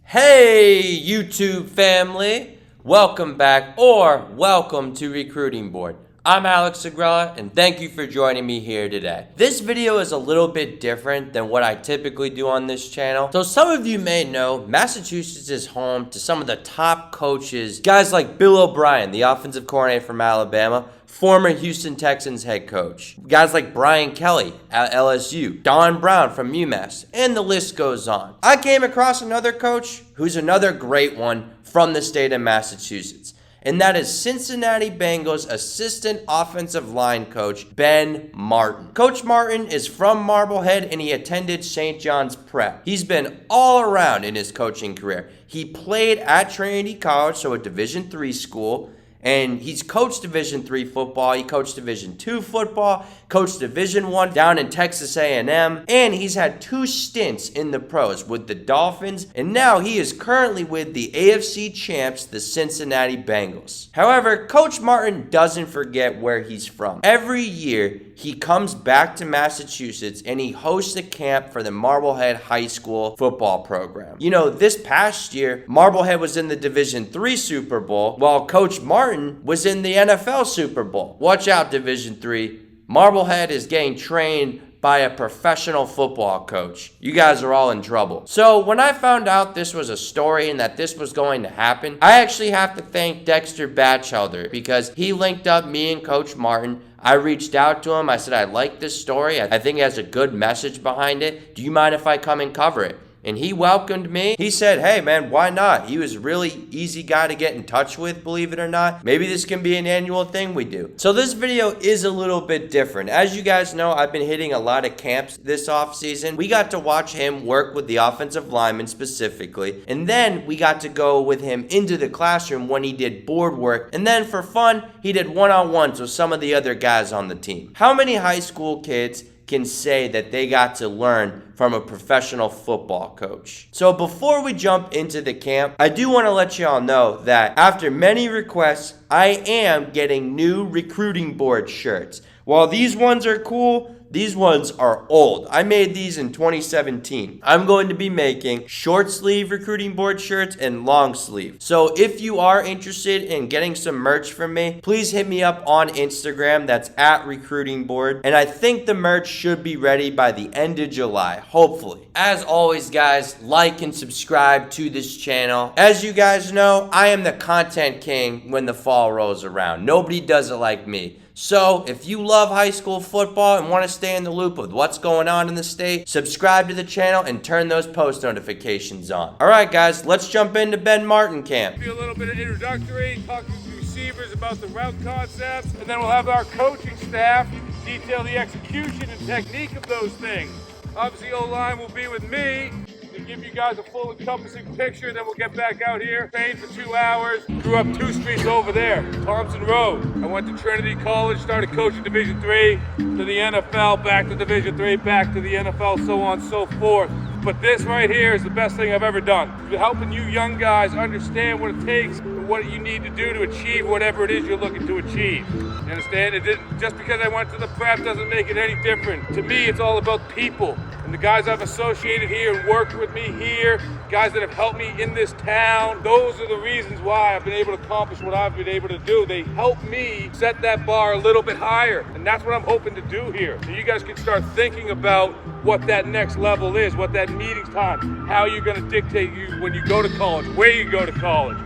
Hey YouTube family, welcome back or welcome to Recruiting Board. I'm Alex Agrella and thank you for joining me here today. This video is a little bit different than what I typically do on this channel. So some of you may know Massachusetts is home to some of the top coaches, guys like Bill O'Brien, the offensive coordinator from Alabama, former Houston Texans head coach, guys like Brian Kelly at LSU, Don Brown from UMass, and the list goes on. I came across another coach who's another great one from the state of Massachusetts, and that is Cincinnati Bengals assistant offensive line coach Ben Martin. Coach Martin is from Marblehead and he attended St. John's Prep. He's been all around in his coaching career. He played at Trinity College, so a Division III school, and he's coached Division III football. He coached Division II football, coached Division I down in Texas A&M, and he's had 2 stints in the pros with the Dolphins, and now he is currently with the AFC champs, the Cincinnati Bengals. However, Coach Martin doesn't forget where he's from. Every year, he comes back to Massachusetts and he hosts a camp for the Marblehead High School football program. You know, this past year, Marblehead was in the Division III Super Bowl, while Coach Martin was in the NFL Super Bowl. Watch out, Division III. Marblehead is getting trained by a professional football coach. You guys are all in trouble. So when I found out this was a story and that this was going to happen, I actually have to thank Dexter Batchelder because he linked up me and Coach Martin. I reached out to him. I said, I like this story. I think it has a good message behind it. Do you mind if I come and cover it? And he welcomed me. He said, hey man, why not? He was a really easy guy to get in touch with, believe it or not. Maybe this can be an annual thing we do. So this video is a little bit different. As you guys know, I've been hitting a lot of camps this off season. We got to watch him work with the offensive linemen specifically. And then we got to go with him into the classroom when he did board work. And then for fun, he did one-on-ones with some of the other guys on the team. How many high school kids can say that they got to learn from a professional football coach? So before we jump into the camp, I do want to let y'all know that after many requests, I am getting new Recruiting Board shirts. While these ones are cool, these ones are old. I made these in 2017. I'm going to be making short sleeve Recruiting Board shirts and long sleeve. So if you are interested in getting some merch from me, please hit me up on Instagram. That's at Recruiting Board. And I think the merch should be ready by the end of July, hopefully. As always, guys, like and subscribe to this channel. As you guys know, I am the content king when the fall rolls around. Nobody does it like me. So, if you love high school football and want to stay in the loop with what's going on in the state, subscribe to the channel and turn those post notifications on. Alright guys, let's jump into Ben Martin camp. A little bit of introductory, talking to the receivers about the route concepts, and then we'll have our coaching staff detail the execution and technique of those things. Obviously, O-line will be with me to give you guys a full encompassing picture. Then we'll get back out here, trained for 2 hours, grew up 2 streets over there, Thompson Road. I went to Trinity College, started coaching Division III, to the NFL, back to Division III, back to the NFL, so on and so forth. But this right here is the best thing I've ever done. Helping you young guys understand what it takes, what you need to do to achieve whatever it is you're looking to achieve. You understand? Just because I went to the prep doesn't make it any different. To me, it's all about people. And the guys I've associated here and worked with me here, guys that have helped me in this town, those are the reasons why I've been able to accomplish what I've been able to do. They help me set that bar a little bit higher. And that's what I'm hoping to do here. So you guys can start thinking about what that next level is, what that meeting time, how you're going to dictate you when you go to college, where you go to college.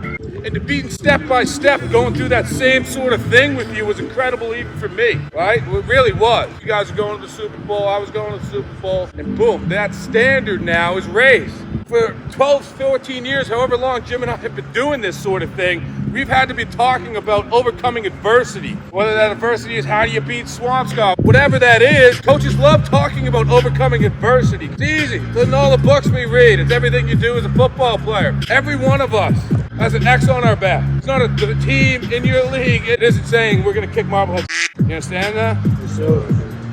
And to be step by step going through that same sort of thing with you was incredible even for me, right? It really was. You guys are going to the Super Bowl, I was going to the Super Bowl, and boom, that standard now is raised. For 12, 14 years, however long Jim and I have been doing this sort of thing, we've had to be talking about overcoming adversity. Whether that adversity is how do you beat Swampscott, whatever that is, coaches love talking about overcoming adversity. It's easy. It's in all the books we read. It's everything you do as a football player. Every one of us has an X on our back. It's not a team in your league. It isn't saying we're going to kick Marblehead. You understand that? Yes, sir.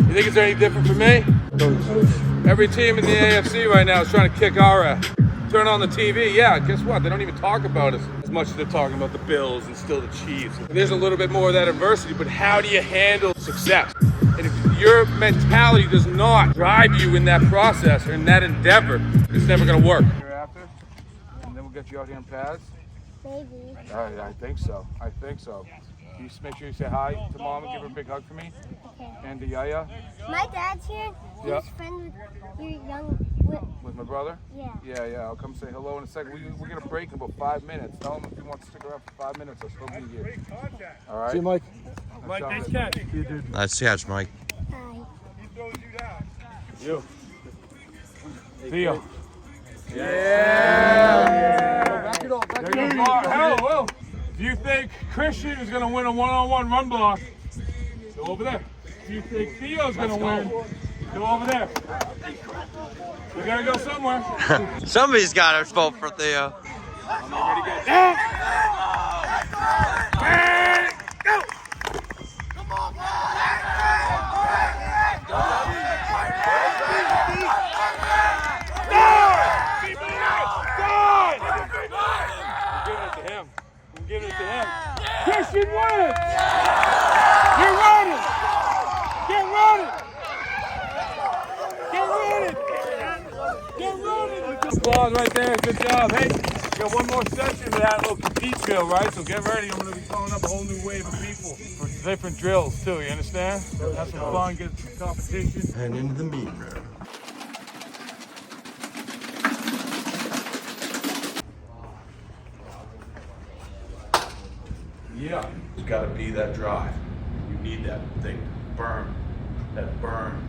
You think it's any different for me? Every team in the AFC right now is trying to kick our ass. Turn on the TV, yeah, guess what? They don't even talk about us as much as they're talking about the Bills and still the Chiefs. There's a little bit more of that adversity, but how do you handle success? And if your mentality does not drive you in that process or in that endeavor, it's never going to work. and then we'll get you out here in pads? Maybe. I think so. I think so. You just make sure you say hi to Mom and give her a big hug for me. Okay. And to Yaya. My dad's here. He's Yeah. friends with your young. With my brother? Yeah. Yeah. I'll come say hello in a second. We're going to break in about 5 minutes. Tell him if he wants to stick around for 5 minutes. I'll still be here. All right? See you, Mike. Mike, nice catch. See you, dude. Nice catch, Mike. Hi. You. Theo. Yeah. Back it up. Back There it you up. go. Hello. If you think Christian is going to win a one-on-one run block, go over there. If you think Theo's going to win, go over there. We got to go somewhere. Somebody's got to vote for Theo. Give it to him. Christian wins! Get running! Get running! Get running! Get running! Applause right there. Good job. Hey, we got one more session of that little compete drill, right? So get ready. I'm going to be calling up a whole new wave of people for different drills, too. You understand? Have some fun, get some competition. And into the meat room. Yeah. There's got to be that drive. You need that thing to burn. That burn.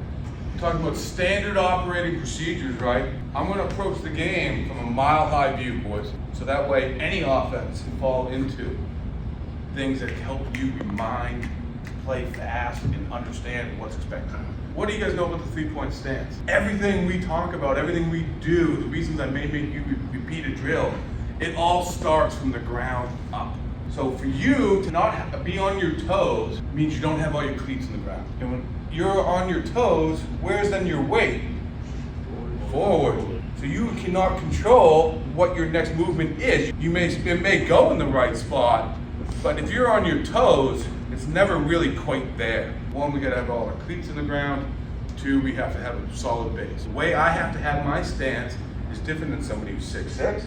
Talking about standard operating procedures, right? I'm going to approach the game from a mile-high view, boys. So that way any offense can fall into things that help you remind, play fast, and understand what's expected. What do you guys know about the three-point stance? Everything we talk about, everything we do, the reasons I may make you repeat a drill, it all starts from the ground up. So for you to not be on your toes means you don't have all your cleats in the ground. And when you're on your toes, where's then your weight? Forward. So you cannot control what your next movement is. It may go in the right spot, but if you're on your toes, it's never really quite there. One, we gotta have all our cleats in the ground. Two, we have to have a solid base. The way I have to have my stance is different than somebody who's 6'6". It's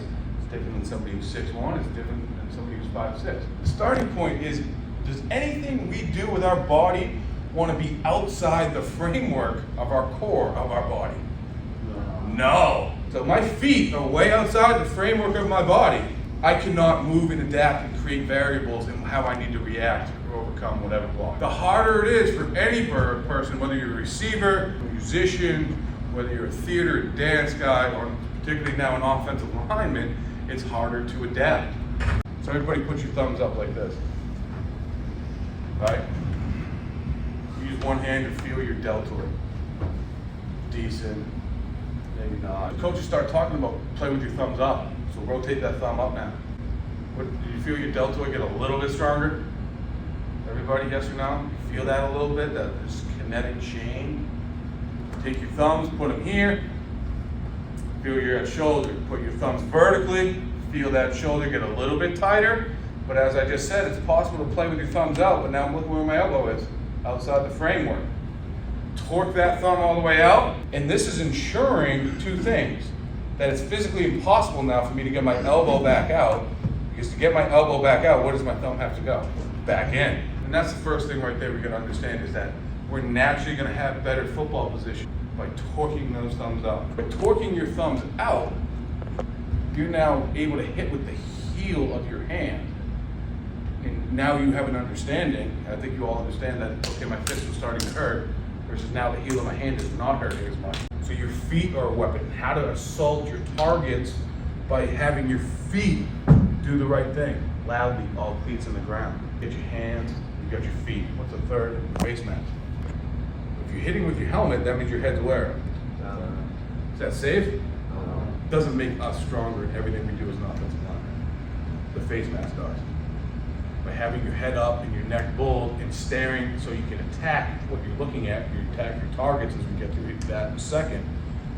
different than somebody who's 6'1". It's different than somebody who's 5'6". The starting point is, does anything we do with our body want to be outside the framework of our core of our body? No. So my feet are way outside the framework of my body. I cannot move and adapt and create variables in how I need to react or overcome whatever block. The harder it is for any person, whether you're a receiver, a musician, whether you're a theater, dance guy, or particularly now an offensive lineman, it's harder to adapt. So everybody put your thumbs up like this. Right? Use one hand to feel your deltoid. Decent. Maybe not. The coaches start talking about play with your thumbs up. So rotate that thumb up now. Did you feel your deltoid get a little bit stronger? Everybody, yes or no? You feel that a little bit? That this kinetic chain? Take your thumbs, put them here. Feel your shoulder. Put your thumbs vertically. Feel that shoulder get a little bit tighter. But as I just said, it's possible to play with your thumbs out, but now look where my elbow is, outside the framework. Torque that thumb all the way out, and this is ensuring two things. That it's physically impossible now for me to get my elbow back out, because to get my elbow back out, where does my thumb have to go? Back in. And that's the first thing right there we gotta understand, is that we're naturally gonna have better football position by torquing those thumbs out. By torquing your thumbs out, you're now able to hit with the heel of your hand. And now you have an understanding, I think you all understand that, okay, my fist was starting to hurt, versus now the heel of my hand is not hurting as much. So your feet are a weapon. How to assault your targets by having your feet do the right thing. Loudly, all cleats in the ground. Get your hands, you got your feet. What's the third? Face mask. If you're hitting with your helmet, that means your head's wearing. Is that safe? Doesn't make us stronger in everything we do as an offensive lineman. The face mask does. By having your head up and your neck bold and staring so you can attack what you're looking at, you attack your targets, as we get to that in a second,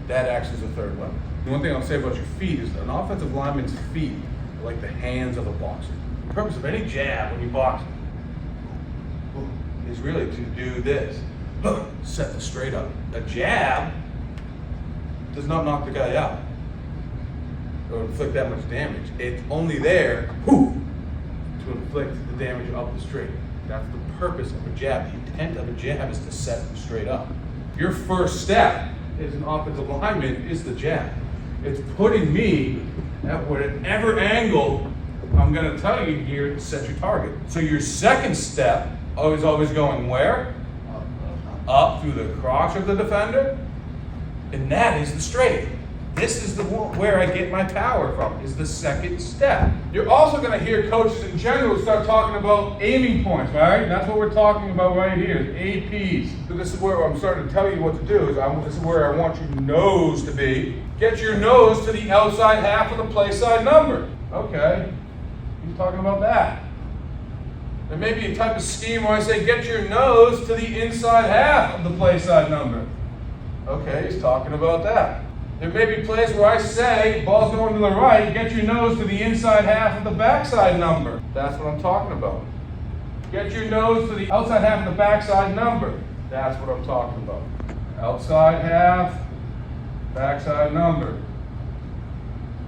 that acts as a third weapon. The one thing I'll say about your feet is an offensive lineman's feet are like the hands of a boxer. The purpose of any jab when you box is really to do this. Set the straight up. A jab does not knock the guy out. or inflict that much damage. It's only there to inflict the damage up the straight. That's the purpose of a jab. The intent of a jab is to set straight up. Your first step as an offensive lineman is the jab. It's putting me at whatever angle I'm going to tell you here to set your target. So your second step is always going where? Up through the crotch of the defender, and that is the straight. This is the one where I get my power from, is the second step. You're also going to hear coaches in general start talking about aiming points, right? That's what we're talking about right here, APs. So this is where I'm starting to tell you what to do. This is where I want your nose to be. Get your nose to the outside half of the play side number. Okay, he's talking about that. There may be a type of scheme where I say get your nose to the inside half of the play side number. Okay, he's talking about that. There may be plays where I say, ball's going to the right, get your nose to the inside half of the backside number. That's what I'm talking about. Get your nose to the outside half of the backside number. That's what I'm talking about. Outside half, backside number.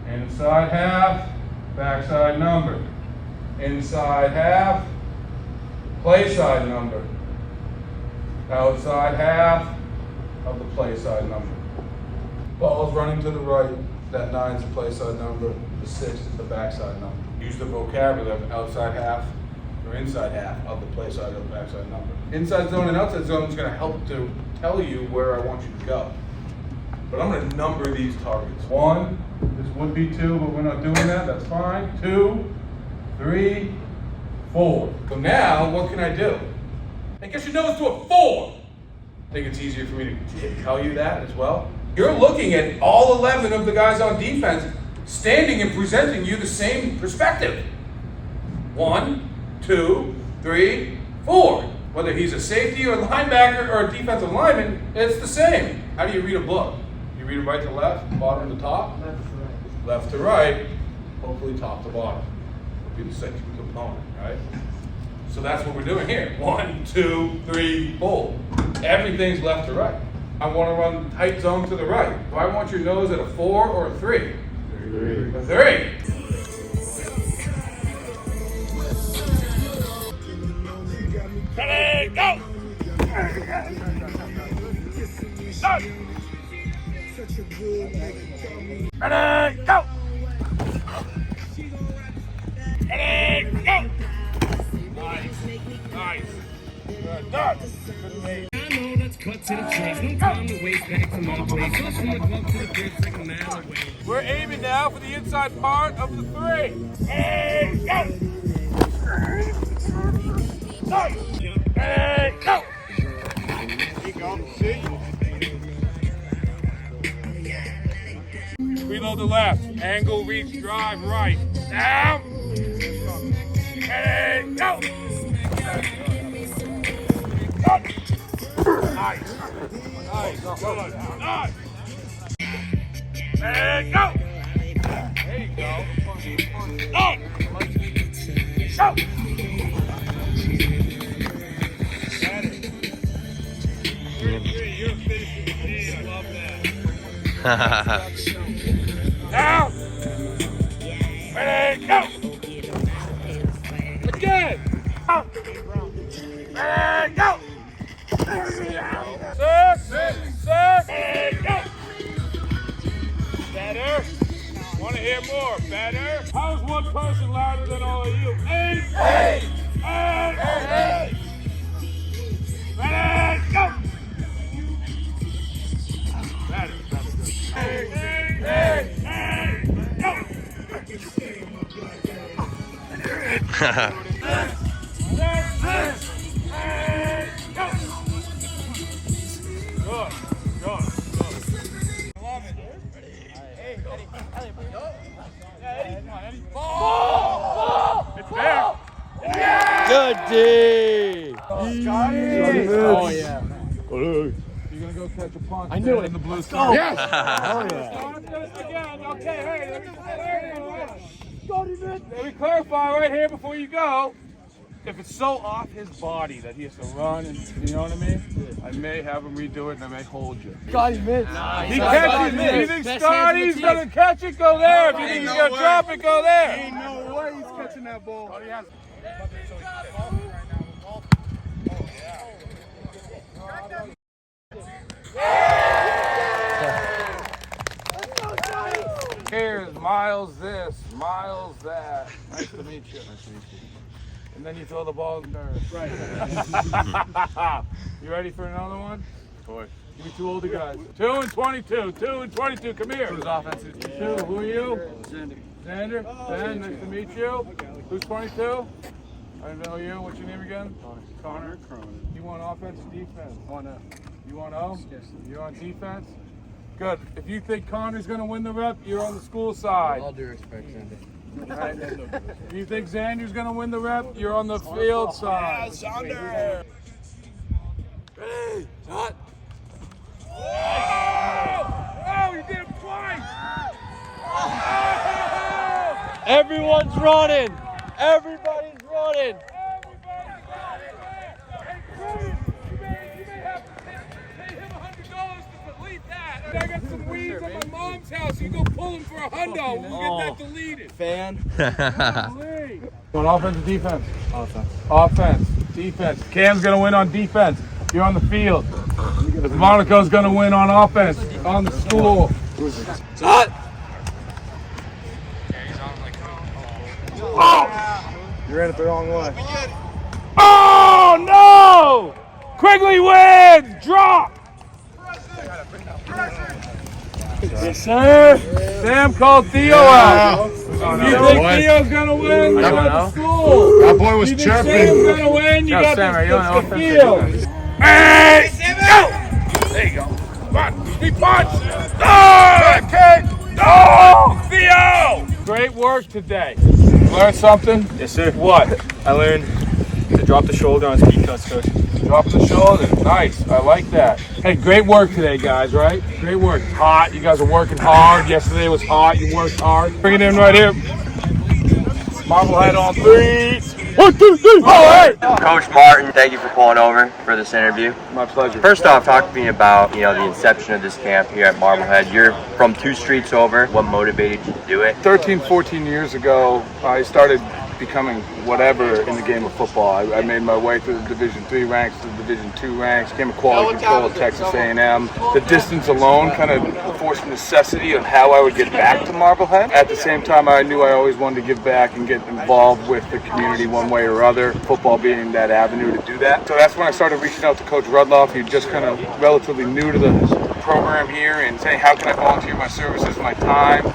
Inside half, backside number. Inside half, play side number. Outside half of the play side number. Ball's running to the right, that 9 is the play side number, the 6 is the backside number. Use the vocabulary of outside half or inside half of the play side or the backside number. Inside zone and outside zone is going to help to tell you where I want you to go. But I'm going to number these targets. 1, this would be 2, but we're not doing that, that's fine. 2, 3, 4. So now, what can I do? I guess your nose to a 4. I think it's easier for me to tell you that as well. You're looking at all 11 of the guys on defense standing and presenting you the same perspective. 1, 2, 3, 4. Whether he's a safety or a linebacker or a defensive lineman, it's the same. How do you read a book? You read it right to left, bottom to top? Left to right, hopefully top to bottom. Would be the second component, right? So that's what we're doing here. 1, 2, 3, 4. Everything's left to right. I want to run tight zone to the right. Do I want your nose at a 4 or a 3? 3. A 3. Ready, go! Ready, go! Ready, go! Nice. Nice. Good. Done. Good mate. Cut to the chase, no time to waste, back to my place. Just from the glove to the grip, like a mile away. We're aiming now for the inside part of the 3. Hey, go! Hey, go! Keep going, see? Reload the left. Angle, reach, drive, right. Down! Hey, go! Nice. Nice. Good. Nice. And go. There you go. On. Go. You're finishing me. I love that. Now. Ready, go. Again. Ready, go. Sir, go! Better. Want to hear more? Better. How is one person louder than all of you? 8! 8! 8! 8! Ready, go! Better. 8! 8! 8! Go! Good D. Oh yeah. You're gonna go catch a punt. I knew it in the blue sky. Yes. Oh yeah. Again. Okay. Hey. Let me clarify right here before you go. if it's so off his body that he has to run, and you know what I mean, I may have him redo it and I may hold you. Scotty missed. He catches it. You think Scotty's gonna catch it? Go there. If you think he's gonna drop it, go there. Ain't no way he's catching that ball. Here's Miles this, Miles that. Nice to meet you. And then you throw the ball in there. Right. You ready for another one? Boy. Give me two older guys. 2 and 22. 2 and 22. Come here. Who's offensive? 2. Who are you? Xander. Ben, nice to meet you. Who's 22? I know you. What's your name again? Connor. You want offense or defense? You want O? Yes. You're on defense? Good. If you think Connor's going to win the rep, you're on the school side. All due respect, Xander. Right. If you think Xander's going to win the rep, you're on the field side. Xander! Ready? Shot. Oh, he did it twice. Oh! Everyone's running. Everybody's running. I got some weeds at my mom's house. You go pull them for $100. We'll get that deleted. Fan. On offense or defense? Offense. Defense. Cam's gonna win on defense. You're on the field. Monaco's gonna win on offense. On the school. Shot! Oh! You ran it the wrong way. Oh no! Quigley wins! Drop! Yes, sir. Sam called Theo out. You think Theo's gonna win? You got the school. That boy was You think chirping. Sam's gonna win? You got the field. Hey, go! There you go. Come on. He punched. Oh, okay. No, Theo. Great work today. Learn something? Yes, sir. What? I learned to drop the shoulder on speed cuts, coach. Drop the shoulder. Nice. I like that. Hey, great work today, guys, right? Great work. It's hot. You guys are working hard. Yesterday was hot. You worked hard. Bring it in right here. Marblehead on 3. 1, 2, 3. All right. Coach Martin, thank you for pulling over for this interview. My pleasure. First off, talk to me about, the inception of this camp here at Marblehead. You're from 2 streets over. What motivated you to do it? 13, 14 years ago, I started becoming whatever in the game of football. I made my way through the Division III ranks to the Division II ranks, became a quality control at Texas A&M. The distance alone kind of forced necessity of how I would get back to Marblehead. At the same time, I knew I always wanted to give back and get involved with the community one way or other, football being that avenue to do that. So that's when I started reaching out to Coach Rudloff. He just kind of relatively new to the program here and saying, how can I volunteer my services, my time?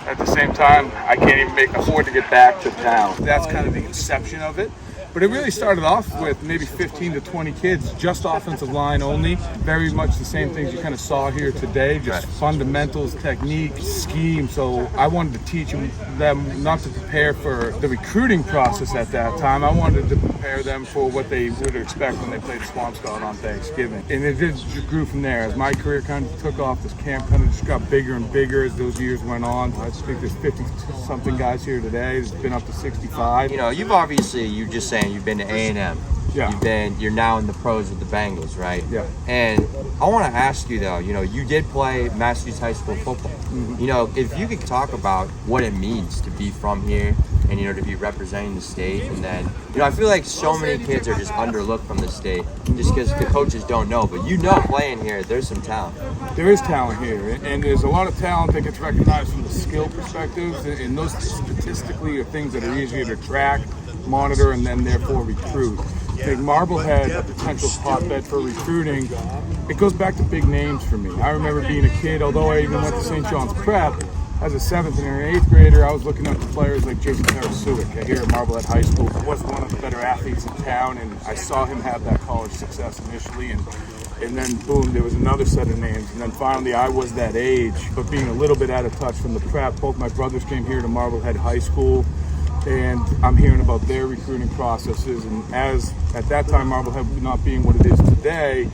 At the same time, I can't even afford to get back to town. That's kind of the inception of it. But it really started off with maybe 15 to 20 kids, just offensive line only. Very much the same things you kind of saw here today, just fundamentals, technique, scheme. So I wanted to teach them not to prepare for the recruiting process at that time. I wanted to prepare them for what they would expect when they played Swampscott on Thanksgiving. And it just grew from there. As my career kind of took off, this camp kind of just got bigger and bigger as those years went on. I think there's 50-something guys here today. It's been up to 65. You've obviously, you just saying you've been to A&M. Yeah. You're now in the pros with the Bengals, right? Yeah. And I want to ask you though, you did play Massachusetts high school football. Mm-hmm. If you could talk about what it means to be from here and, to be representing the state. And then, I feel like so many kids are just underlooked from the state just because the coaches don't know. But playing here, there's some talent. There is talent here, and there's a lot of talent that gets recognized from the skill perspectives, and those statistically are things that are easier to track, monitor, and then therefore recruit. Make Marblehead a potential hotbed for recruiting. It goes back to big names for me. I remember being a kid, although I even went to St. John's Prep, as a 7th and an 8th grader, I was looking up to players like Jason Tarasuic here at Marblehead High School. He was one of the better athletes in town, and I saw him have that college success initially, and then boom, there was another set of names. And then finally, I was that age, but being a little bit out of touch from the prep. Both my brothers came here to Marblehead High School, and I'm hearing about their recruiting processes. And as at that time, Marblehead not being what it is today,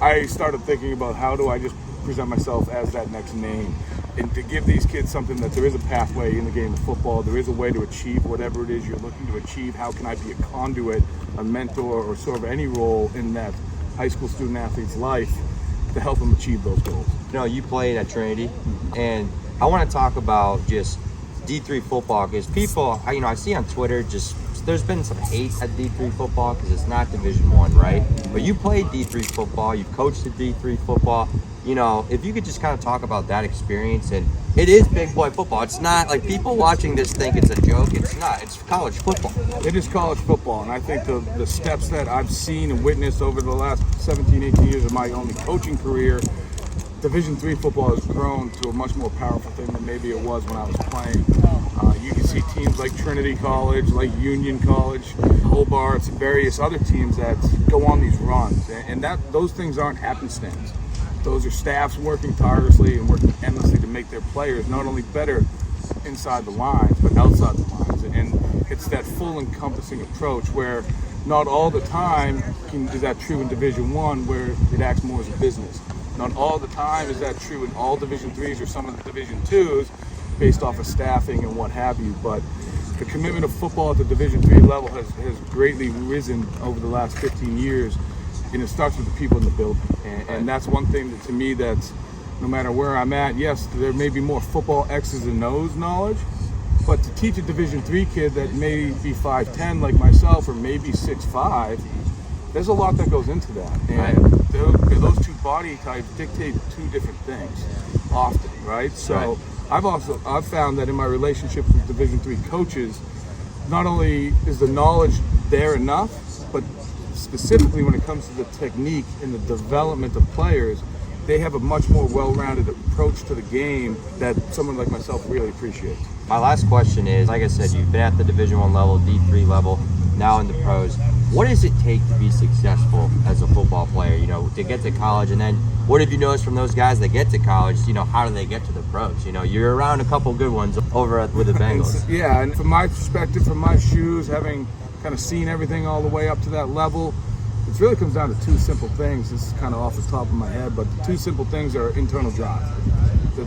I started thinking about how do I just present myself as that next name. and to give these kids something that there is a pathway in the game of football, there is a way to achieve whatever it is you're looking to achieve. How can I be a conduit, a mentor, or serve any role in that high school student athlete's life to help them achieve those goals? You know, you played at Trinity, and I want to talk about just D3 football, because people, I see on Twitter, just there's been some hate at D3 football because it's not Division I, right? But you played D3 football, you've coached at D3 football. You know, if you could just kind of talk about that experience, and it is big boy football. It's not like people watching this think it's a joke. It's not. It's college football. It is college football, and I think the steps that I've seen and witnessed over the last 17, 18 years of my only coaching career, Division III football has grown to a much more powerful thing than maybe it was when I was playing. You can see teams like Trinity College, like Union College, Hobart, various other teams that go on these runs, and those things aren't happenstance. Those are staffs working tirelessly and working endlessly to make their players not only better inside the lines, but outside the lines. And it's that full encompassing approach where not all the time is that true in Division I, where it acts more as a business. Not all the time is that true in all Division IIIs or some of the Division IIs based off of staffing and what have you. But the commitment of football at the Division III level has greatly risen over the last 15 years. And it starts with the people in the building. And that's one thing that, to me, that's no matter where I'm at, yes, there may be more football X's and O's knowledge, but to teach a Division III kid that may be 5'10" like myself or maybe 6'5", there's a lot that goes into that. And those two body types dictate two different things often, right? So I've found that in my relationships with Division III coaches, not only is the knowledge there enough, but specifically when it comes to the technique and the development of players, they have a much more well-rounded approach to the game that someone like myself really appreciates. My last question is, like I said, you've been at the Division I level, D3 level, now in the pros. What does it take to be successful as a football player, you know, to get to college? And then what have you noticed from those guys that get to college, you know, how do they get to the pros? You know, you're around a couple good ones over with the Bengals. Yeah, and from my perspective, from my shoes, having kind of seen everything all the way up to that level, it really comes down to two simple things. This is kind of off the top of my head, but the two simple things are internal drive.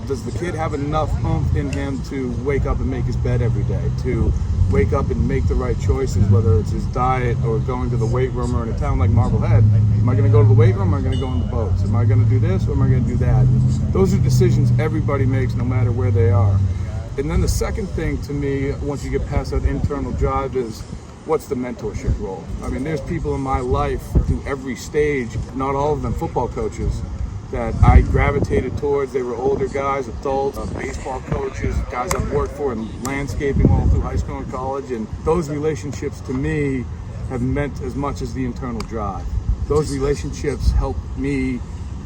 Does the kid have enough oomph in him to wake up and make his bed every day, to wake up and make the right choices, whether it's his diet or going to the weight room, or in a town like Marblehead, am I going to go to the weight room or am I going to go on the boats? Am I going to do this or am I going to do that? And those are decisions everybody makes no matter where they are. And then the second thing to me, once you get past that internal drive, is what's the mentorship role? I mean, there's people in my life through every stage, not all of them football coaches, that I gravitated towards. They were older guys, adults, baseball coaches, guys I've worked for in landscaping all through high school and college. And those relationships to me have meant as much as the internal drive. Those relationships helped me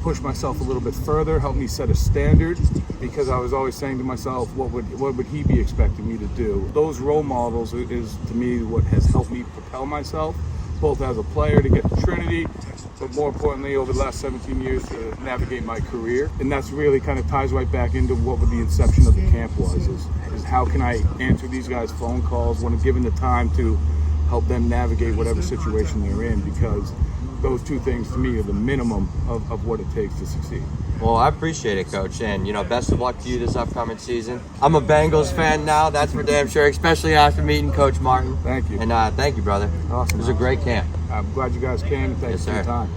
push myself a little bit further, helped me set a standard, because I was always saying to myself, what would he be expecting me to do? Those role models is to me what has helped me propel myself, both as a player to get to Trinity, but more importantly over the last 17 years to navigate my career. And that's really kind of ties right back into what the inception of the camp was, is how can I answer these guys' phone calls when I'm given the time to help them navigate whatever situation they're in, because those two things to me are the minimum of what it takes to succeed. Well, I appreciate it, Coach, and, you know, best of luck to you this upcoming season. I'm a Bengals fan now, that's for damn sure, especially after meeting Coach Martin. Thank you. And thank you, brother. Awesome. It was a great camp. I'm glad you guys came, and thanks for your time.